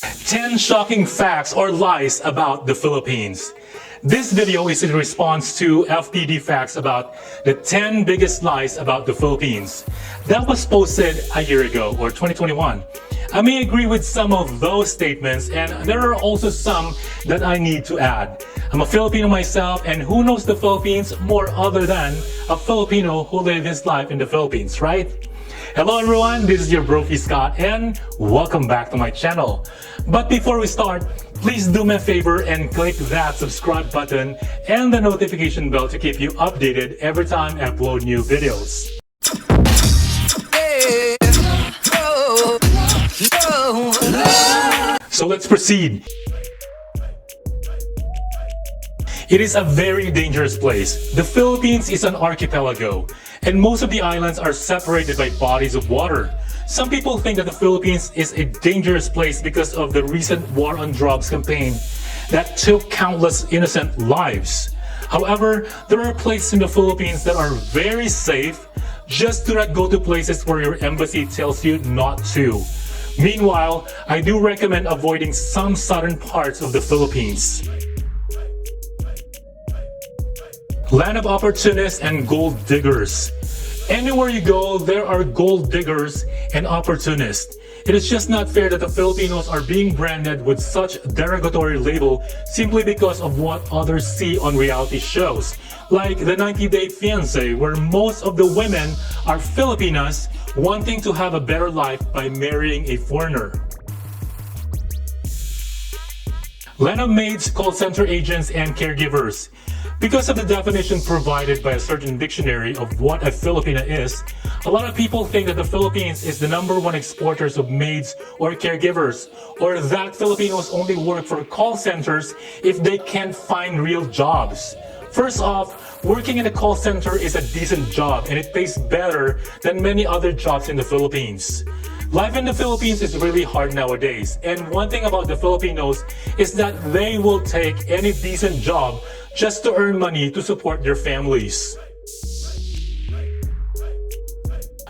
10 shocking facts or lies about the Philippines. This video is in response to FTD facts about the 10 biggest lies about the Philippines. That was posted a year ago, or 2021. I may agree with some of those statements, and there are also some that I need to add. I'm a Filipino myself, and who knows the Philippines more other than a Filipino who lived his life in the Philippines, right? Hello everyone, this is your Brophy Scott, and welcome back to my channel. But before we start, please do me a favor and click that subscribe button and the notification bell to keep you updated every time I upload new videos. So let's proceed. It is a very dangerous place. The Philippines is an archipelago, and most of the islands are separated by bodies of water. Some people think that the Philippines is a dangerous place because of the recent war on drugs campaign that took countless innocent lives. However, there are places in the Philippines that are very safe. Just do not go to places where your embassy tells you not to. Meanwhile, I do recommend avoiding some southern parts of the Philippines. Land of opportunists and gold diggers. Anywhere you go, there are gold diggers and opportunists. It is just not fair that the Filipinos are being branded with such derogatory label simply because of what others see on reality shows, like the 90-Day Fiancé, where most of the women are Filipinas wanting to have a better life by marrying a foreigner. Land of maids, call center agents, and caregivers. Because of the definition provided by a certain dictionary of what a Filipina is, a lot of people think that the Philippines is the #1 exporters of maids or caregivers, or that Filipinos only work for call centers if they can't find real jobs. First off, working in a call center is a decent job and it pays better than many other jobs in the Philippines. Life in the Philippines is really hard nowadays, and one thing about the Filipinos is that they will take any decent job just to earn money to support their families.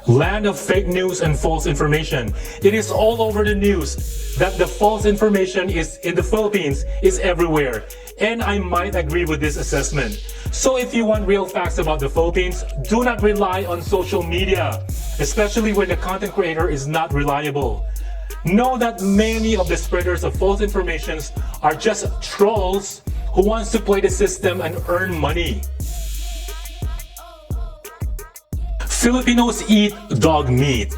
Land of fake news and false information. It is all over the news that the false information is in the Philippines is everywhere, and I might agree with this assessment. So if you want real facts about the Philippines, do not rely on social media, especially when the content creator is not reliable. Know that many of the spreaders of false information are just trolls who wants to play the system and earn money. Filipinos eat dog meat.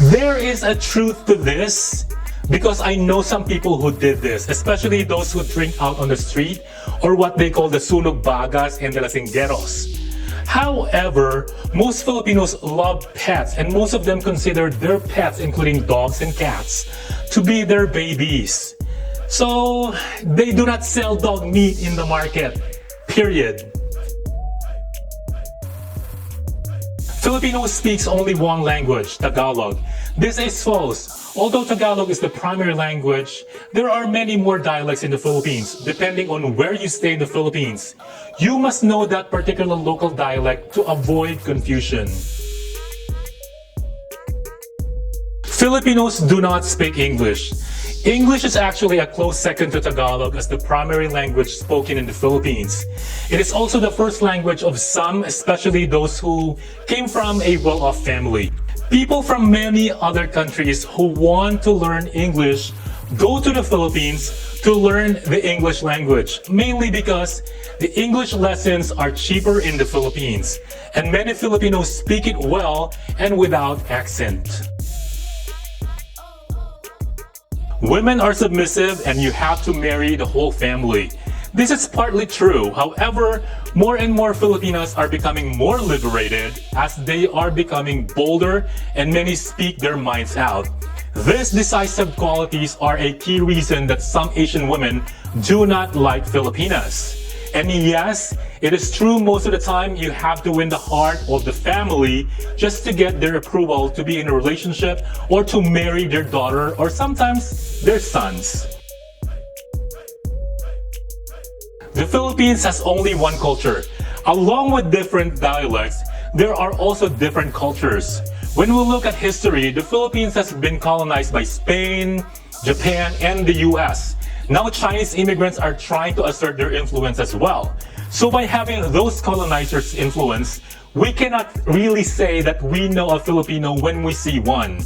There is a truth to this because I know some people who did this, especially those who drink out on the street or what they call the sunog bagas and the lasinggeros. However, most Filipinos love pets, and most of them consider their pets, including dogs and cats, to be their babies. So they do not sell dog meat in the market, period. Filipino speaks only one language, Tagalog. This is false. Although Tagalog is the primary language, there are many more dialects in the Philippines, depending on where you stay in the Philippines. You must know that particular local dialect to avoid confusion. Filipinos do not speak English. English is actually a close second to Tagalog as the primary language spoken in the Philippines. It is also the first language of some, especially those who came from a well-off family. People from many other countries who want to learn English go to the Philippines to learn the English language, mainly because the English lessons are cheaper in the Philippines, and many Filipinos speak it well and without accent. Women are submissive and you have to marry the whole family. This is partly true. However, more and more Filipinas are becoming more liberated as they are becoming bolder and many speak their minds out. These decisive qualities are a key reason that some Asian women do not like Filipinas. And yes, it is true most of the time you have to win the heart of the family just to get their approval to be in a relationship or to marry their daughter or sometimes their sons. The Philippines has only one culture. Along with different dialects, there are also different cultures. When we look at history, the Philippines has been colonized by Spain, Japan, and the US. Now Chinese immigrants are trying to assert their influence as well. So by having those colonizers' influence, we cannot really say that we know a Filipino when we see one.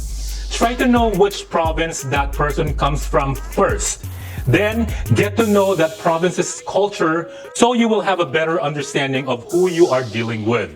Try to know which province that person comes from first. Then get to know that province's culture so you will have a better understanding of who you are dealing with.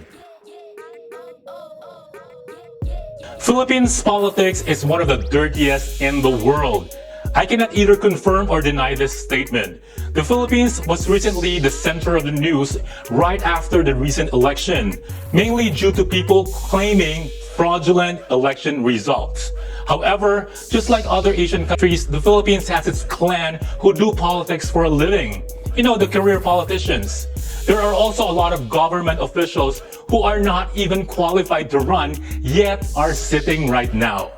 Philippines politics is one of the dirtiest in the world. I cannot either confirm or deny this statement. The Philippines was recently the center of the news right after the recent election, mainly due to people claiming fraudulent election results. However, just like other Asian countries, the Philippines has its clan who do politics for a living. You know, the career politicians. There are also a lot of government officials who are not even qualified to run, yet are sitting right now.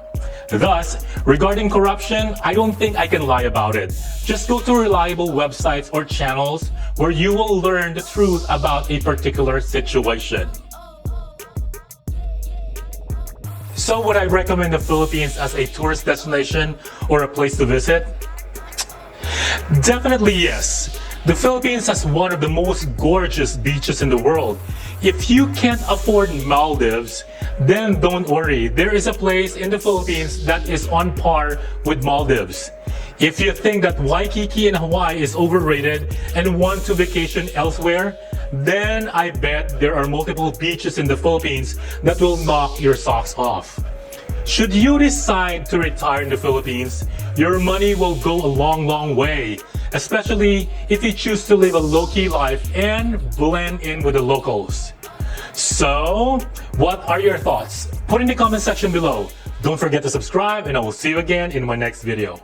Thus, regarding corruption, I don't think I can lie about it. Just go to reliable websites or channels where you will learn the truth about a particular situation. So would I recommend the Philippines as a tourist destination or a place to visit? Definitely yes. The Philippines has one of the most gorgeous beaches in the world. If you can't afford Maldives, then don't worry. There is a place in the Philippines that is on par with Maldives. If you think that Waikiki in Hawaii is overrated and want to vacation elsewhere, then I bet there are multiple beaches in the Philippines that will knock your socks off. Should you decide to retire in the Philippines, your money will go a long way, especially if you choose to live a low-key life and blend in with the locals. So, what are your thoughts? Put in the comment section below. Don't forget to subscribe, and I will see you again in my next video.